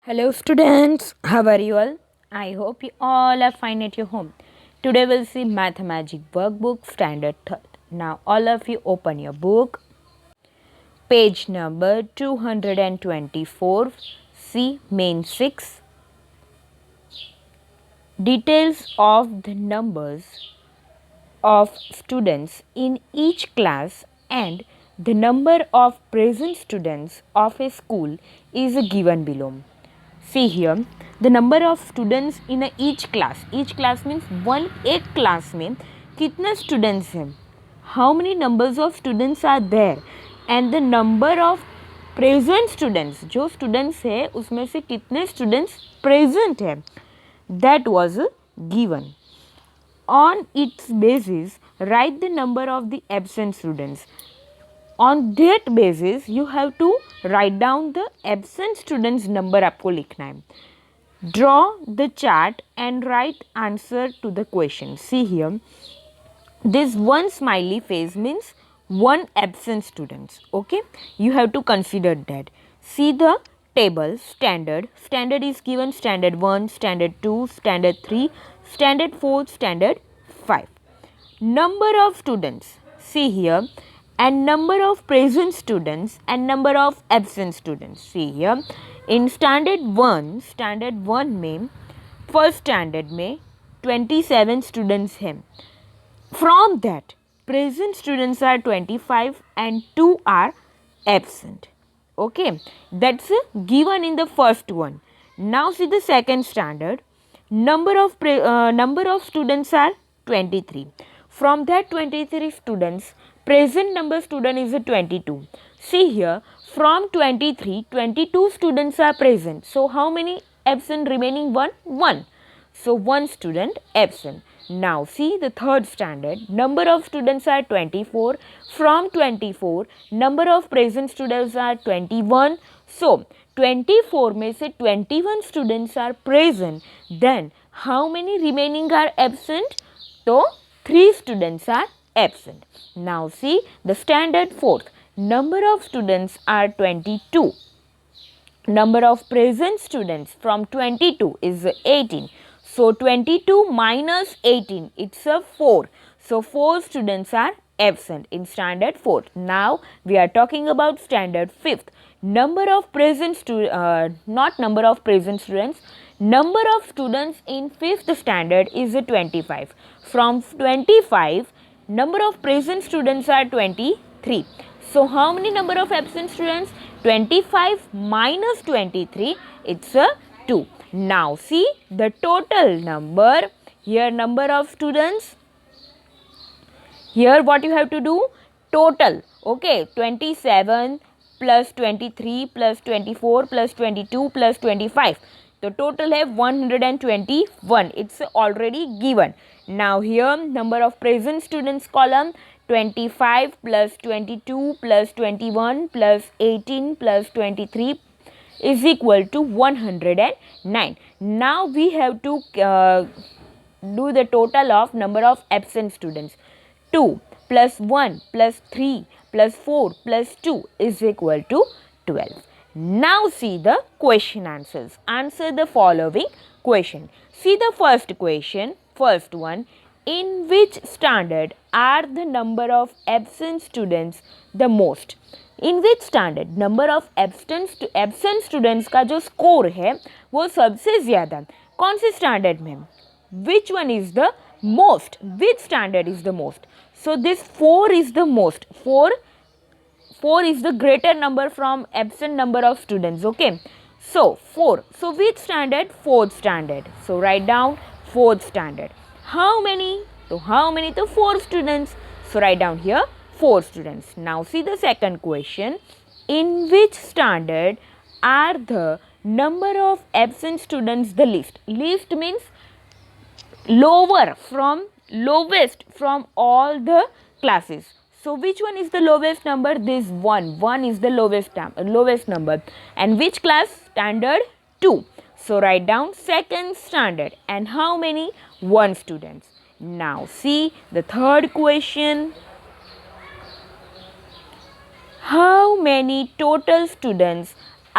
Hello students, how are you all? I hope you all are fine at your home. Today we'll see Mathemagic Workbook Standard 3rd. Now all of you open your book. Page number 224. See main 6. Details of the numbers of students in each class and the number of present students of a school is given below. See here, the number of students in each class. Each class means एक class में कितने students हैं? How many numbers of students are there? And the number of present students. जो students है उसमें से कितने students present है? That was given. On its basis, write the number of the absent students. On that basis, you have to write down the absent students number आपको लिखना है. Draw the chart and write answer to the question. See here, this one smiley face means one absent students. Okay, you have to consider that. See the table. Standard is given standard 1, standard 2, standard 3, standard 4, standard 5. Number of students. See here, and number of present students and number of absent students. See here, in standard 1 में first standard में 27 students हैं. From that, present students are 25 and 2 are absent. Okay, that's given in the first one. Now see the second standard. Number of students are 23. From that 23 students, present number student is 22. See here, from 23, 22 students are present. So how many absent remaining? 1. So 1 student absent. Now see the third standard. Number of students are 24. From 24, number of present students are 21. So 24 में से 21 students are present. Then how many remaining are absent? So 3 students are absent. Now see the standard 4th. Number of students are 22. Number of present students from 22 is 18. So 22 minus 18, it's a 4. So 4 students are absent in standard 4th. Now we are talking about standard 5th. Number of present not number of present students. Number of students in 5th standard is 25. From 25, number of present students are 23. So how many number of absent students? 25 minus 23, it's a 2. Now see the total number. Here number of students. Here what you have to do? Total. Okay, 27 plus 23 plus 24 plus 22 plus 25. So total है 121. It's already given. Now here number of present students column 25 plus 22 plus 21 plus 18 plus 23 is equal to 109. Now we have to do the total of number of absent students. 2 plus 1 plus 3 plus 4 plus 2 is equal to 12. Now see the question answers. Answer the following question. See the first question, first one. In which standard are the number of absent students the most? In which standard number of absent students का जो score है वो सबसे ज़्यादा कौन से standard में? Which one is the most? Which standard is the most? So this 4 is the most. 4 is the greater number from absent number of students. Okay. So 4. So which standard? 4th standard. So write down 4th standard. How many? So how many? So 4 students. So write down here 4 students. Now see the second question. In which standard are the number of absent students the least? Least means lower from lowest from all the classes. So which one is the lowest number? This 1. 1 is the lowest number. And which class? Standard 2. So write down second standard. And how many? 1 students. Now see the third question. How many total students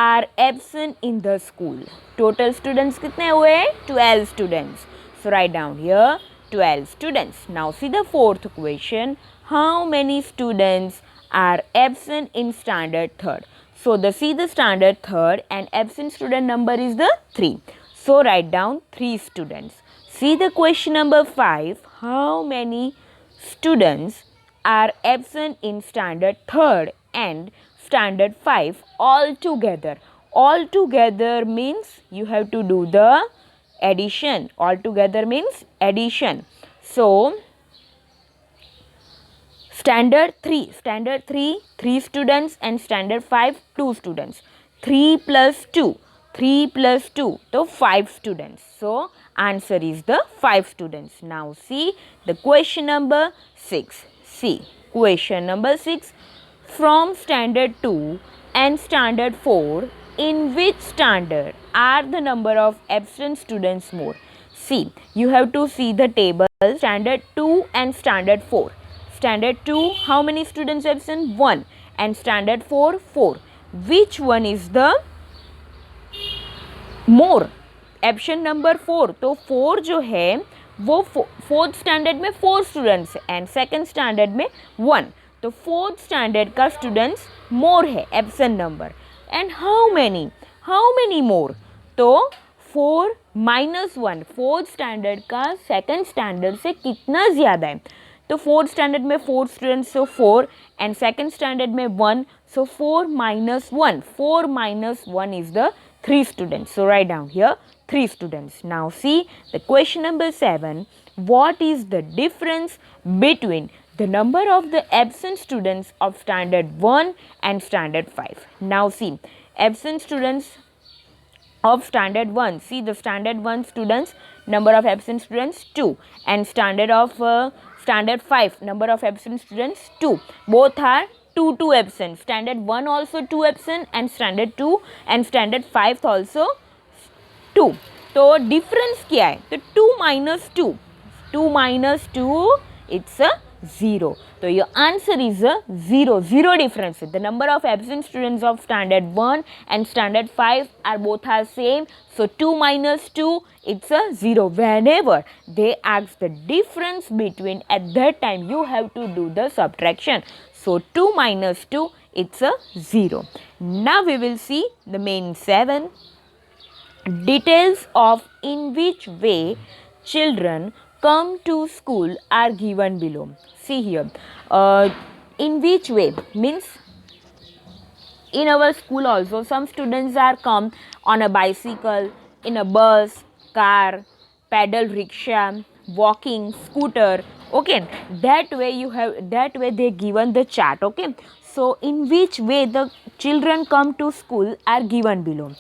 are absent in the school. Total students कितने हुए? 12 students. So write down here 12 students. Now see the fourth question. How many students are absent in standard third? So see the standard third and absent student number is the 3. So write down 3 students. See the question number 5. How many students are absent in standard third and standard 5 all together? All together means you have to do the addition. All together means addition. So standard 3, 3 students and standard 5, 2 students. 3 plus 2, 3 plus 2, so 5 students. So answer is the 5 students. Now see the question number 6. See question number 6. From standard 2 and standard 4, in which standard are the number of absent students more? See, you have to see the table. Standard 2 and standard 4. Standard 2, how many students absent? 1. And standard 4, 4. Which one is the more? Option number 4. तो 4 जो है वो fourth standard में 4 students and second standard में 1. तो fourth standard का students मोर है absent number. And how many more? तो 4 माइनस 1. फोर्थ स्टैंडर्ड का सेकंड स्टैंडर्ड से कितना ज़्यादा है? तो फोर्थ स्टैंडर्ड में 4 students, so 4 and second standard में 1, सो 4 minus 1. 4 minus 1 is the 3 students. So write down here 3 students. Now see the question number 7. What is the difference between the number of the absent students of standard 1 and standard 5? Now see absent students of standard 1. See the standard 1 students, number of absent students 2, and standard of standard 5, number of absent students 2. Both are 2 absent. Standard 1 also 2 absent and standard 2 and standard 5 also 2. तो difference क्या है? तो 2 minus 2. 2 minus 2 it's a 0. So your answer is a 0. 0 difference. The number of absent students of standard 1 and standard 5 are both are same. So 2 minus 2 it's a 0. Whenever they ask the difference between, at that time you have to do the subtraction. So 2 minus 2 it's a 0. Now we will see the main 7. Details of in which way children come to school are given below. See here. In which way means in our school also some students are come on a bicycle, in a bus, car, pedal rickshaw, walking, scooter. Okay, that way they given the chart. Okay, so in which way the children come to school are given below.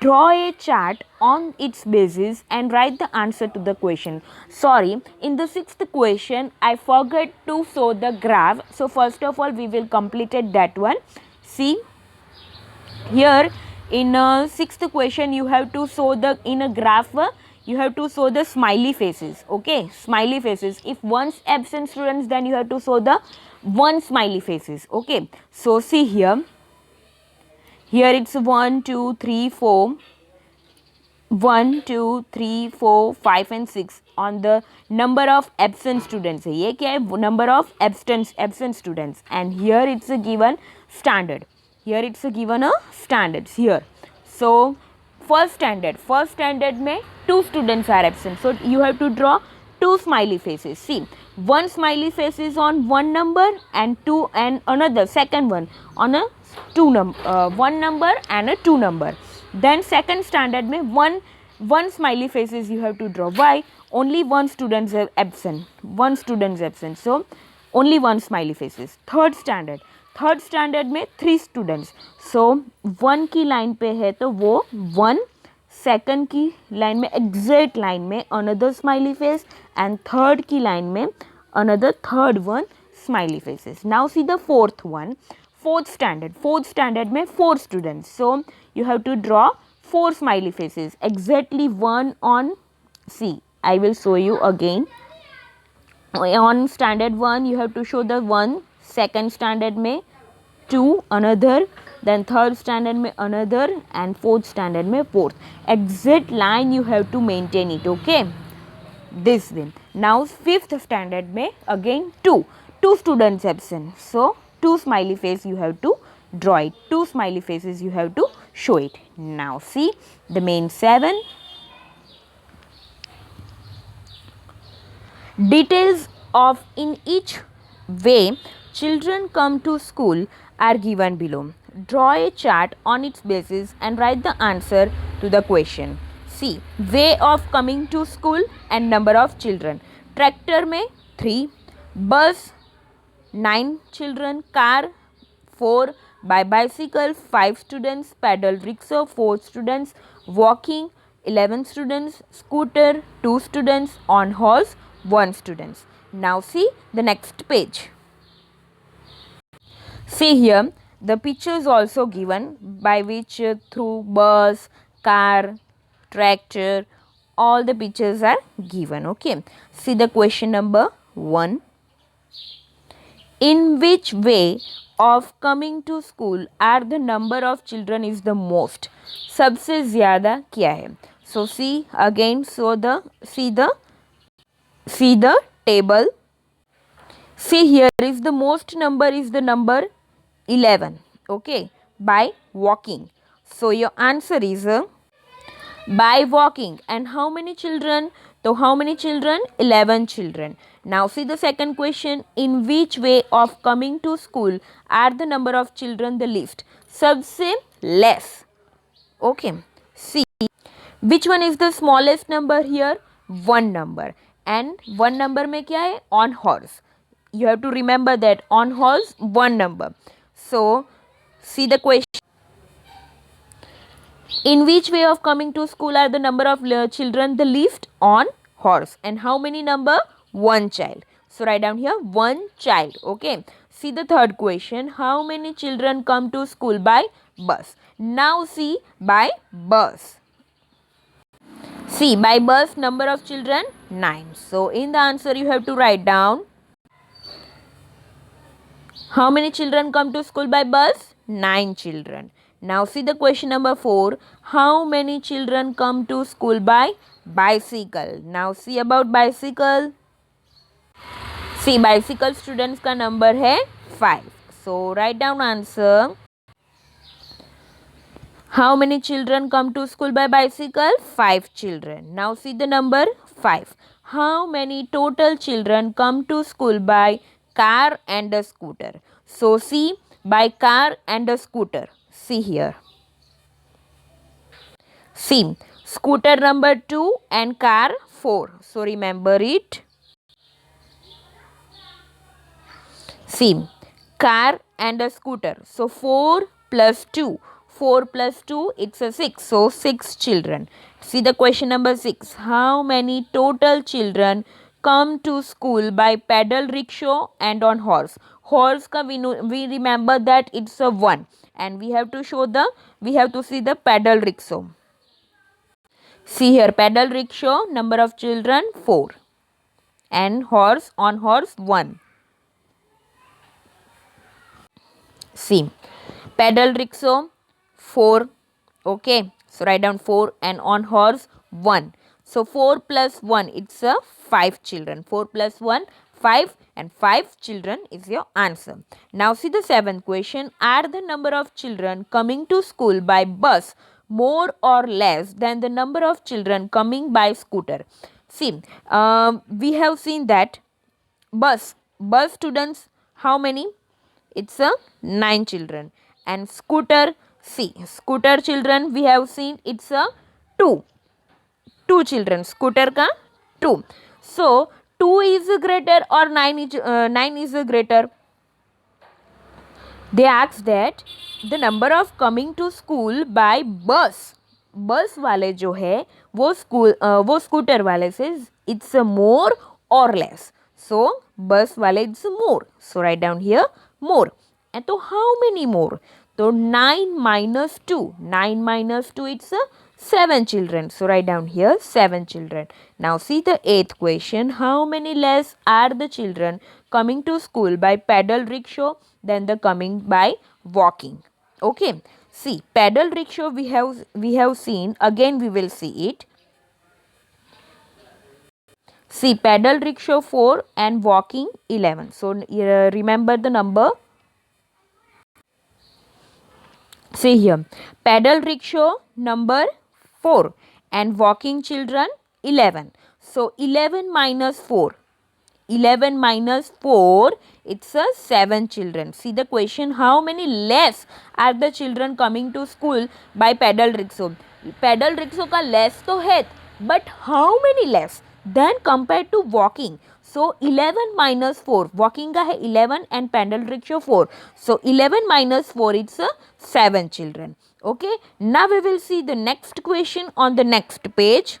Draw a chart on its basis and write the answer to the question. Sorry, in the 6th question I forgot to show the graph. So first of all we will complete that one. See here in 6th question you have to show the, in a graph you have to show the smiley faces. Okay, smiley faces. If one's absent students, then you have to show the 1 smiley faces. Okay, so see here. Here it's 1, 2, 3, 4. 1, 2, 3, 4, 5 and 6 on the number of absent students. ये क्या है? Number of absent students. And here it's a given standard. Here it's a given a standards here. So first standard में 2 students are absent. So you have to draw 2 smiley faces. See, 1 smiley face is on 1 number and 2 and another second one on a 1 number and a 2 number. Then second standard में one smiley faces you have to draw. Why? Only 1 student is absent. 1 student is absent. So only 1 smiley faces. Third standard में 3 students. So 1 की line पे है तो वो 1, second की line में exact line में another smiley face and third की लाइन में another third one smiley faces. Now see the fourth one. Fourth standard में 4 students. So you have to draw 4 smiley faces. Exactly one on, see, I will show you again. On standard 1 you have to show the 1, second standard में 2, another then third standard में another, and fourth standard में fourth. Exit line you have to maintain it, okay? This way. Now fifth standard में again two students absent. So two smiley face you have to draw it. Two smiley faces you have to show it. Now see the main 7. Details of in each way children come to school are given below. Draw a chart on its basis and write the answer to the question. See, way of coming to school and number of children. Tractor में 3, bus 9 children, car 4, by bicycle 5 students, pedal rickshaw 4 students, walking 11 students, scooter 2 students, on horse 1 students. Now see the next page. See here the pictures also given by which through bus, car, tractor, all the pictures are given. Okay. See the question number 1. In which way of coming to school are the number of children is the most? सबसे ज़्यादा क्या है? So see again. So see the table. See here is the most number is the number 11. Okay, by walking. So your answer is by walking. And how many children? So how many children? 11 children. Now see the second question. In which way of coming to school are the number of children the least? सबसे less. Okay. See which one is the smallest number here? 1 number. And 1 number में क्या है? On horse. You have to remember that on horse 1 number. So see the question. In which way of coming to school are the number of children the least? On horse. And how many number? 1 child. So write down here 1 child. Okay. See the third question. How many children come to school by bus? Now see by bus. See by bus number of children 9. So in the answer you have to write down how many children come to school by bus? 9 children. Now see the question number 4. How many children come to school by bicycle? Now see about bicycle. See bicycle students का number है 5. So write down answer. How many children come to school by bicycle? 5 children. Now see the number 5. How many total children come to school by car and a scooter? So see by car and a scooter. See here. See scooter number 2 and car 4. So remember it. See car and a scooter. So 4 plus 2. 4 plus 2 it's a 6. So 6 children. See the question number 6. How many total children come to school by pedal rickshaw and on horse? Horse ka we remember that it's a 1 and we have to see the pedal rickshaw. See here pedal rickshaw number of children 4 and horse on horse 1. See pedal rickshaw 4. Okay, so write down 4 and on horse 1. So 4 plus 1 it's a 5 children. 4 plus 1 5 and 5 children is your answer. Now see the 7th question. Are the number of children coming to school by bus more or less than the number of children coming by scooter? See we have seen that bus students how many? It's a 9 children. And scooter, see scooter children we have seen it's a 2 children. Scooter ka 2. So 2 is greater or 9 is greater? They ask that the number of coming to school by bus. बस वाले जो है वो scooter वाले से it's a more or less. So बस वाले it's more. So write down here more. And तो how many more? So 9 minus 2. 9 minus 2 it's a 7 children. So write down here 7 children. Now see the 8th question. How many less are the children coming to school by pedal rickshaw than the coming by walking? Okay, see, pedal rickshaw we have seen. Again we will see it. See, pedal rickshaw 4 and walking 11. So remember the number. See here, pedal rickshaw number 4 and walking children 11. So 11 minus 4. 11 minus 4, it's a 7 children. See the question, how many less are the children coming to school by pedal rickshaw? Pedal rickshaw का less तो है, but how many less than compared to walking? So 11 minus 4, walking का है 11 and pedal rickshaw 4. So 11 minus 4, it's a 7 children. Okay, now we will see the next question on the next page.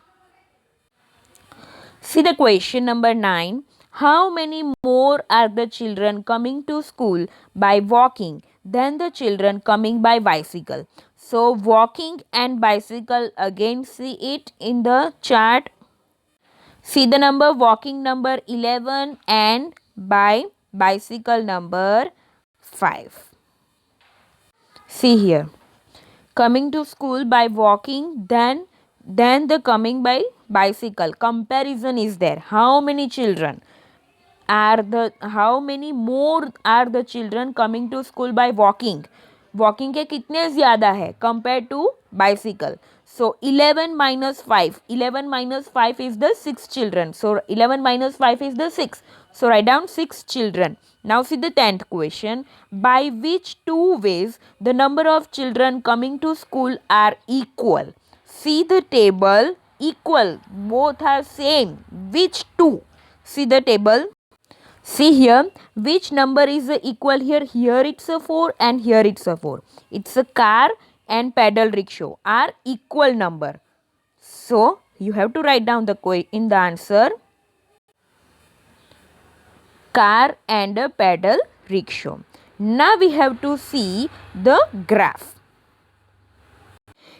See the question number 9. How many more are the children coming to school by walking than the children coming by bicycle? So walking and bicycle, again see it in the chart. See the number, walking number 11 and by bicycle number 5. See here, coming to school by walking, then the coming by bicycle. Comparison is there. How many children are the, how many more are the children coming to school by walking? Walking के कितने ज़्यादा है compared to bicycle? So 11 minus 5. 11 minus 5 is the 6 children. So 11 minus 5 is the 6. So write down 6 children. Now see the 10th question. By which two ways the number of children coming to school are equal? See the table. Equal. Both are same. Which two? See the table. See here, which number is equal here? Here it's a 4 and here it's a 4. It's a car and pedal rickshaw are equal number. So you have to write down the in the answer, car and a pedal rickshaw. Now we have to see the graph.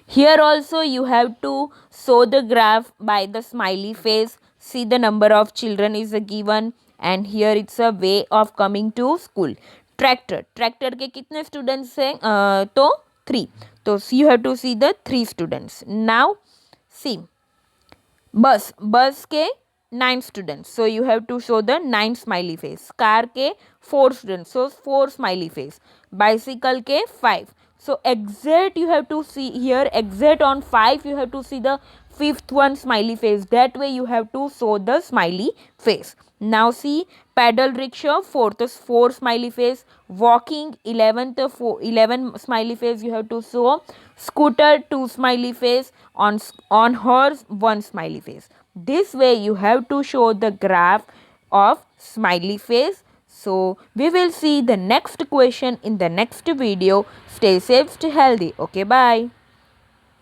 Here also you have to show the graph by the smiley face. See the number of children is given and here it's a way of coming to school. Tractor के कितने students हैं? तो 3. तो you have to see the 3 students. Now see, बस के 9 students, so you have to show the 9 smiley face. Car के 4 students, so 4 smiley face. Bicycle के 5. So exact you have to see here, exact on 5 you have to see the 5th one smiley face. That way you have to show the smiley face. Now see, pedal rickshaw 4 smiley face, walking 11 smiley face you have to show, scooter 2 smiley face, on horse 1 smiley face. This way you have to show the graph of smiley face. So we will see the next question in the next video. Stay safe, stay healthy. Okay, bye.